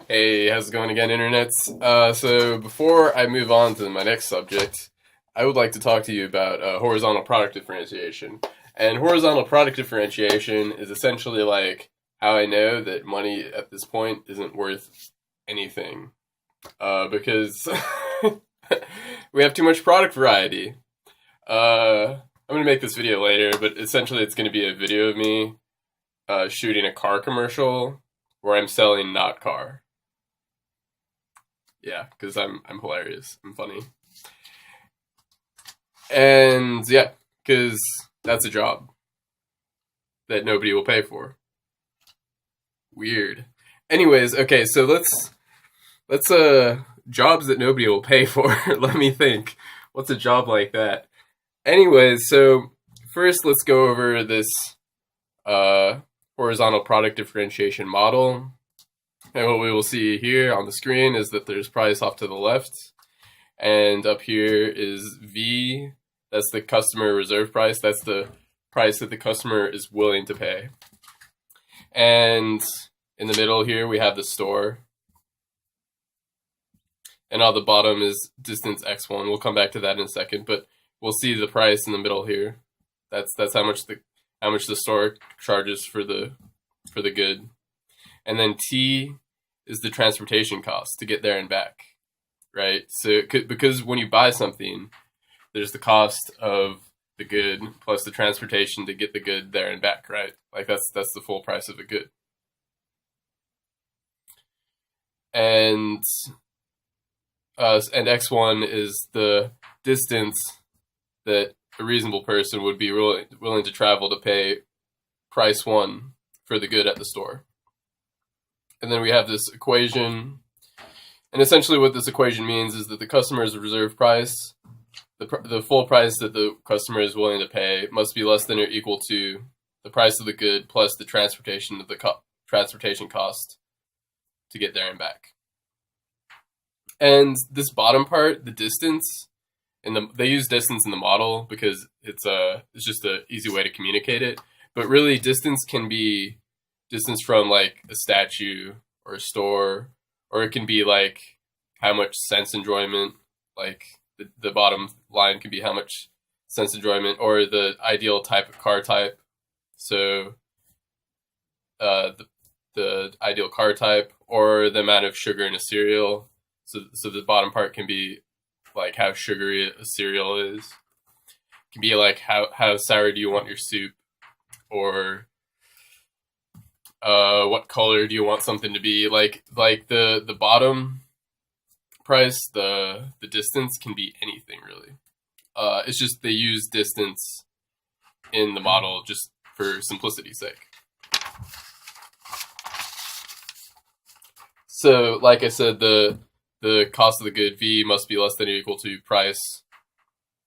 Hey, how's it going again, internets? So before I move on to my next subject, I would like to talk to you about horizontal product differentiation. And horizontal product differentiation is essentially like how I know that money at this point isn't worth anything. Because we have too much product variety. I'm gonna make this video later, but essentially it's gonna be a video of me shooting a car commercial where I'm selling not car. Yeah, because I'm hilarious. I'm funny. And yeah, because that's a job that nobody will pay for. Weird. Anyways, okay, so let's jobs that nobody will pay for. Let me think. What's a job like that? Anyways, so first let's go over this uh horizontal product differentiation model. And what we will see here on the screen is that there's price off to the left, and up here is V. That's the customer reserve price. That's the price that the customer is willing to pay. And in the middle here, we have the store. And on the bottom is distance x1. We'll come back to that in a second, but we'll see the price in the middle here. That's how much the store charges for the good. And then T is the transportation cost to get there and back, right? So because when you buy something, there's the cost of the good plus the transportation to get the good there and back, right? Like that's the full price of a good. And X1 is the distance that a reasonable person would be willing to travel to pay price one for the good at the store. And then we have this equation. And essentially what this equation means is that the customer's reserve price, the full price that the customer is willing to pay, must be less than or equal to the price of the good plus the transportation transportation cost to get there and back. And this bottom part, the distance, they use distance in the model because it's just an easy way to communicate it. But really, distance can be distance from like a statue or a store, or it can be like how much sense enjoyment, like the bottom line can be how much sense enjoyment, or the ideal type of car type. So the ideal car type, or the amount of sugar in a cereal. So the bottom part can be like how sugary a cereal is. It can be like how sour do you want your soup, or what color do you want something to be. Like the bottom price, the distance can be anything really. It's just they use distance in the model just for simplicity's sake. So like I said, the cost of the good V must be less than or equal to price.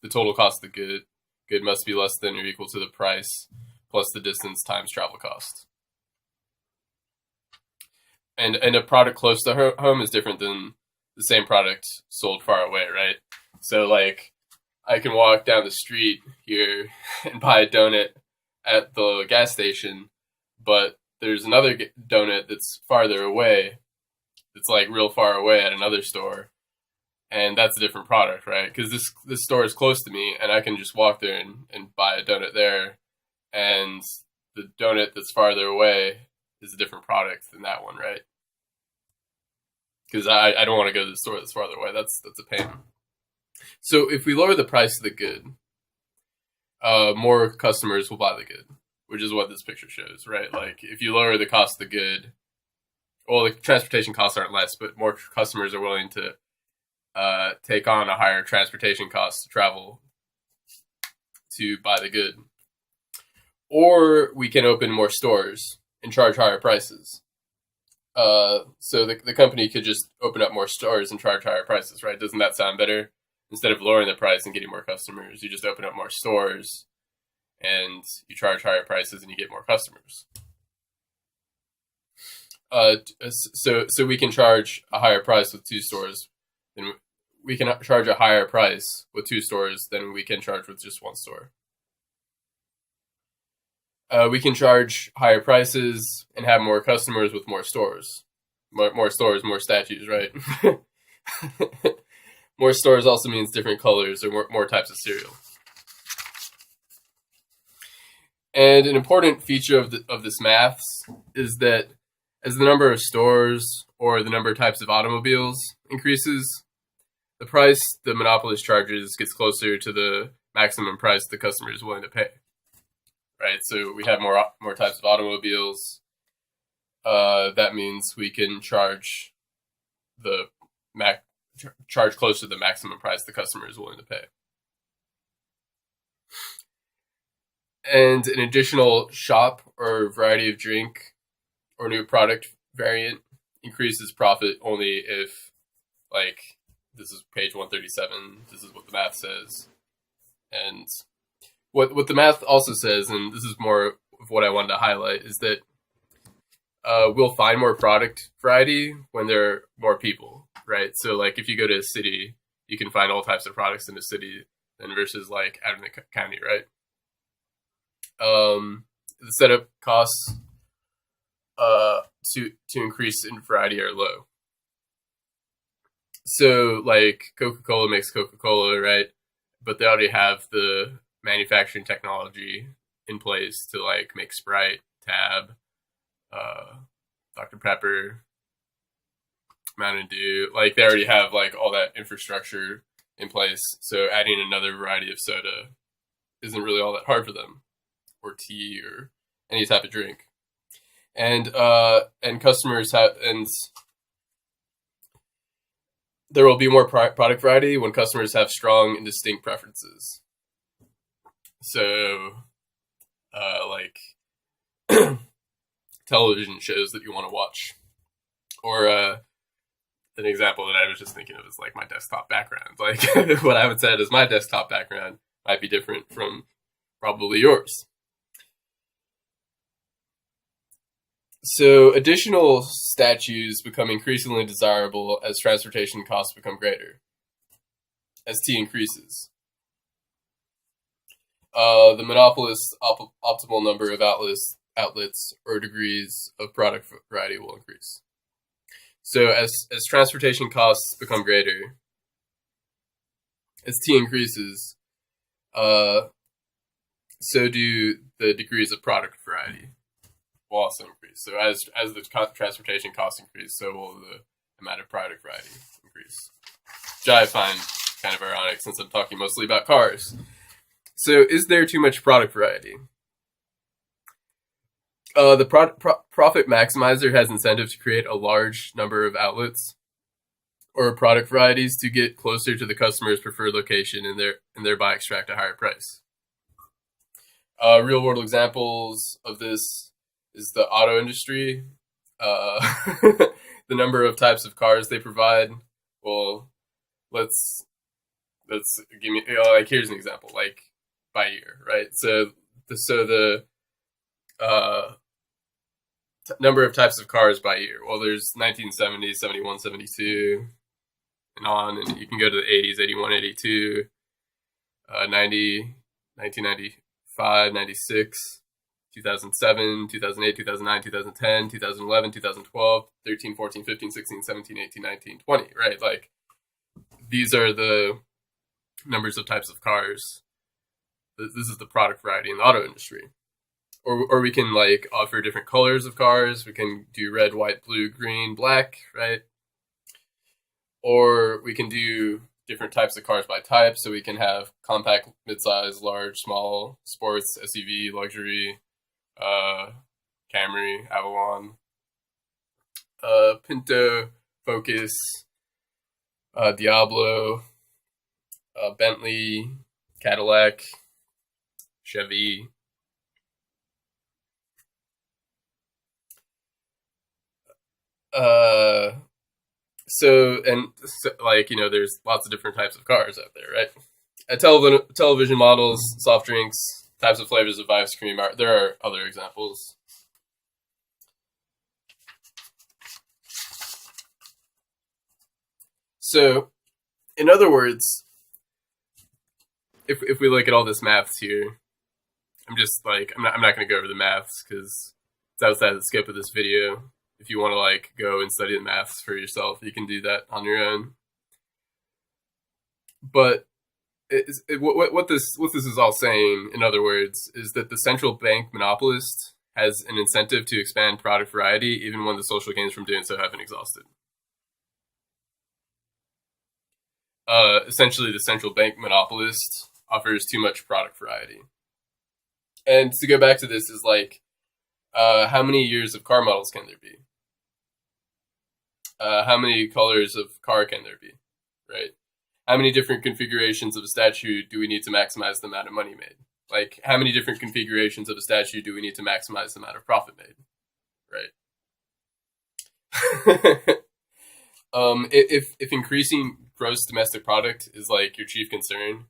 The total cost of the good must be less than or equal to the price plus the distance times travel cost. And a product close to home is different than the same product sold far away, right? So like I can walk down the street here and buy a donut at the gas station, but there's another donut that's farther away. It's like real far away at another store, and that's a different product, right? Because this store is close to me, and I can just walk there and buy a donut there, and the donut that's farther away is a different product than that one, right? Because I don't want to go to the store that's farther away. That's a pain. So if we lower the price of the good, more customers will buy the good, which is what this picture shows, right? Like if you lower the cost of the good, well, the transportation costs aren't less, but more customers are willing to take on a higher transportation cost to travel to buy the good. Or we can open more stores and charge higher prices. So the company could just open up more stores and charge higher prices, right? Doesn't that sound better? Instead of lowering the price and getting more customers, you just open up more stores and you charge higher prices and you get more customers. So we can charge a higher price with two stores, and we can charge a higher price with two stores than we can charge with just one store. We can charge higher prices and have more customers with more stores. More stores, more statues, right? More stores also means different colors or more types of cereal. And an important feature of this maths is that as the number of stores or the number of types of automobiles increases, the price the monopolist charges gets closer to the maximum price the customer is willing to pay. Right? So we have more types of automobiles. That means we can charge close to the maximum price the customer is willing to pay. And an additional shop or variety of drink or new product variant increases profit only if, like, this is page 137, this is what the math says. And what the math also says, and this is more of what I wanted to highlight, is that we'll find more product variety when there are more people, right? So, like, if you go to a city, you can find all types of products in a city than versus, like, out in the county, right? The setup costs to increase in variety are low. So, like, Coca-Cola makes Coca-Cola, right? But they already have the manufacturing technology in place to, like, make Sprite, Tab, Dr. Pepper, Mountain Dew. Like, they already have, like, all that infrastructure in place. So adding another variety of soda isn't really all that hard for them, or tea, or any type of drink. And customers have, and there will be more product variety when customers have strong and distinct preferences. So, like television shows that you want to watch, or an example that I was just thinking of is like my desktop background. Like what I would say is my desktop background might be different from probably yours. So additional statues become increasingly desirable as transportation costs become greater, as T increases. The monopolist's optimal number of outlets or degrees of product variety will increase. So as transportation costs become greater, as T increases, so do the degrees of product variety will also increase. So as the transportation costs increase, so will the amount of product variety increase. Which I find kind of ironic since I'm talking mostly about cars. So is there too much product variety? The profit maximizer has incentive to create a large number of outlets or product varieties to get closer to the customer's preferred location and thereby extract a higher price. Real world examples of this is the auto industry. The number of types of cars they provide. Well, let's give me like here's an example, like by year, right? So the number of types of cars by year. Well, there's 1970, 71, 72, and on, and you can go to the 80s, 81, 82, 90, 1995, 96. 2007, 2008, 2009, 2010, 2011, 2012, 13, 14, 15, 16, 17, 18, 19, 20, right? Like, these are the numbers of types of cars. This is the product variety in the auto industry. Or we can, like, offer different colors of cars. We can do red, white, blue, green, black, right? Or we can do different types of cars by type. So we can have compact, midsize, large, small, sports, SUV, luxury, Camry, Avalon, Pinto, Focus, Diablo, Bentley, Cadillac, Chevy. So, like, there's lots of different types of cars out there, right? Television models, soft drinks, types of flavors of ice cream. There are other examples. So, in other words, if we look at all this maths here, I'm not going to go over the maths because it's outside the scope of this video. If you want to like go and study the maths for yourself, you can do that on your own. But what this is all saying, in other words, is that the central bank monopolist has an incentive to expand product variety, even when the social gains from doing so have been exhausted. Essentially, the central bank monopolist offers too much product variety. And to go back to this is like, how many years of car models can there be? How many colors of car can there be? Right? How many different configurations of a statue do we need to maximize the amount of money made? Like, how many different configurations of a statue do we need to maximize the amount of profit made? Right? If increasing gross domestic product is like your chief concern,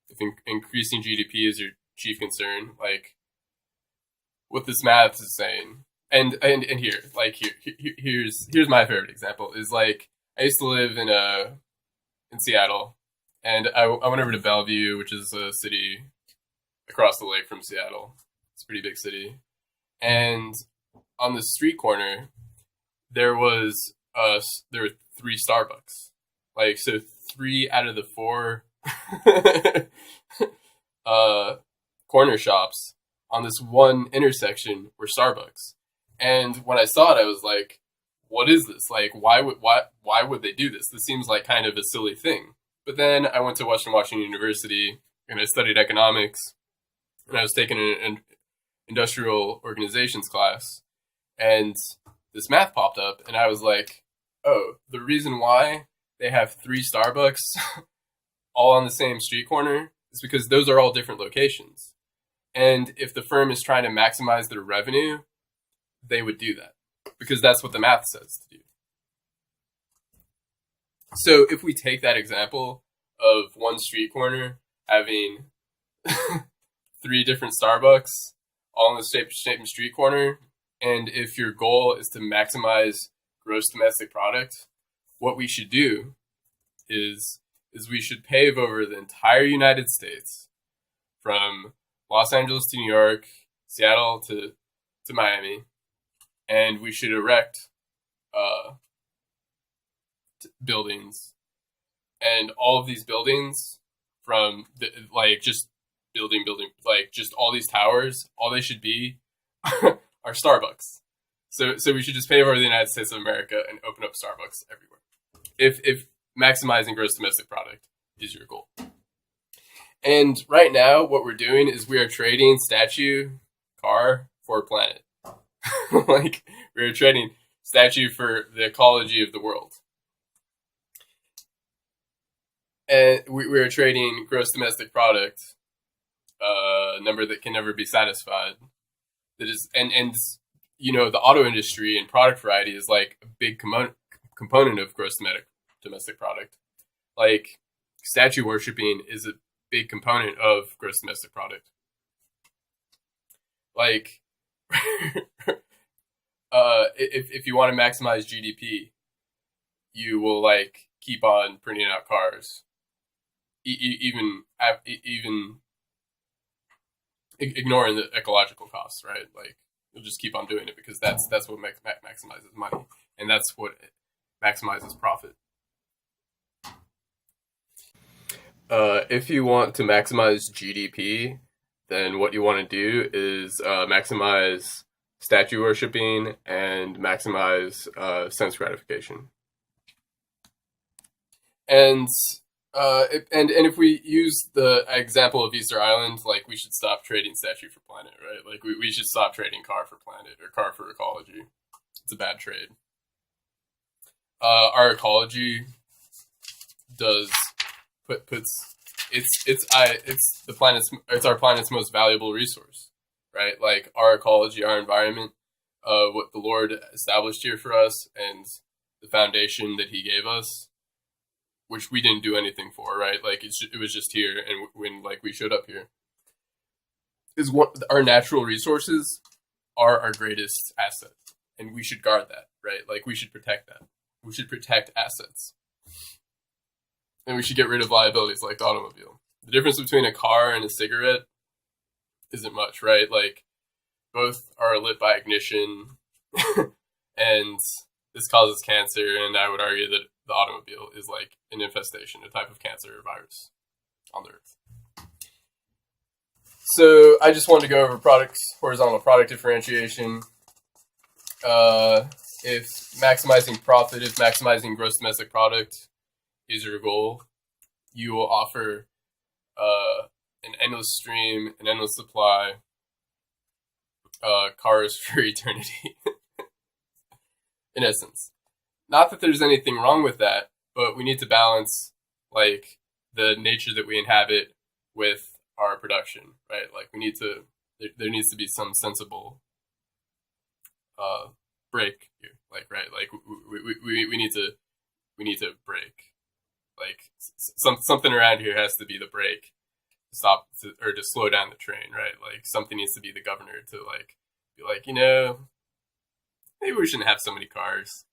if increasing GDP is your chief concern, like what this math is saying, and here, like here's my favorite example is like I used to live in Seattle, and I went over to Bellevue, which is a city across the lake from Seattle. It's a pretty big city, and on the street corner there were 3 Starbucks. Like, so 3 out of the 4 corner shops on this one intersection were Starbucks. And when I saw it, I was like, what is this? Like, why would they do this? This seems like kind of a silly thing. But then I went to Western Washington University and I studied economics, and I was taking an industrial organizations class, and this math popped up, and I was like, oh, the reason why they have 3 Starbucks all on the same street corner is because those are all different locations. And if the firm is trying to maximize their revenue, they would do that because that's what the math says to do. So if we take that example of one street corner having 3 different Starbucks all on the same street corner, and if your goal is to maximize gross domestic product, what we should do is we should pave over the entire United States from Los Angeles to New York, Seattle to Miami, and we should erect buildings, and all of these buildings from just building like just all these towers, all they should be are Starbucks. So we should just pave over the United States of America and open up Starbucks everywhere. If maximizing gross domestic product is your goal. And right now, what we're doing is we are trading statue, car for planet. Like, we're trading statue for the ecology of the world. And we are trading gross domestic product, a number that can never be satisfied. That is, and you know, the auto industry and product variety is like a big component of gross domestic product. Like, statue worshipping is a big component of gross domestic product. Like, if you want to maximize GDP, you will like keep on printing out cars, even ignoring the ecological costs, right? Like, you'll just keep on doing it because that's what maximizes money, and that's what maximizes profit. If you want to maximize GDP, then what you want to do is maximize statue worshipping and maximize sense gratification. And if we use the example of Easter Island, like, we should stop trading statue for planet, right? Like, we should stop trading car for planet or car for ecology. It's a bad trade. Our ecology it's our planet's most valuable resource, right? Like, our ecology, our environment, what the Lord established here for us, and the foundation that He gave us, which we didn't do anything for, right? Like, it was just here, and when like we showed up here, is what our natural resources are our greatest asset, and we should guard that, right? Like, we should protect that. We should protect assets, and we should get rid of liabilities like the automobile. The difference between a car and a cigarette isn't much, right? Like, both are lit by ignition. and this causes cancer. And I would argue that the automobile is like an infestation, a type of cancer or virus on the earth. So I just wanted to go over horizontal product differentiation. If maximizing profit, if maximizing gross domestic product is your goal, you will offer an endless stream, an endless supply, cars for eternity, in essence. Not that there's anything wrong with that, but we need to balance like the nature that we inhabit with our production, right? Like there needs to be some sensible break here, like right, like we need to break, like something around here has to be the brake to stop or to slow down the train, right? Like something needs to be the governor to like be like, maybe we shouldn't have so many cars.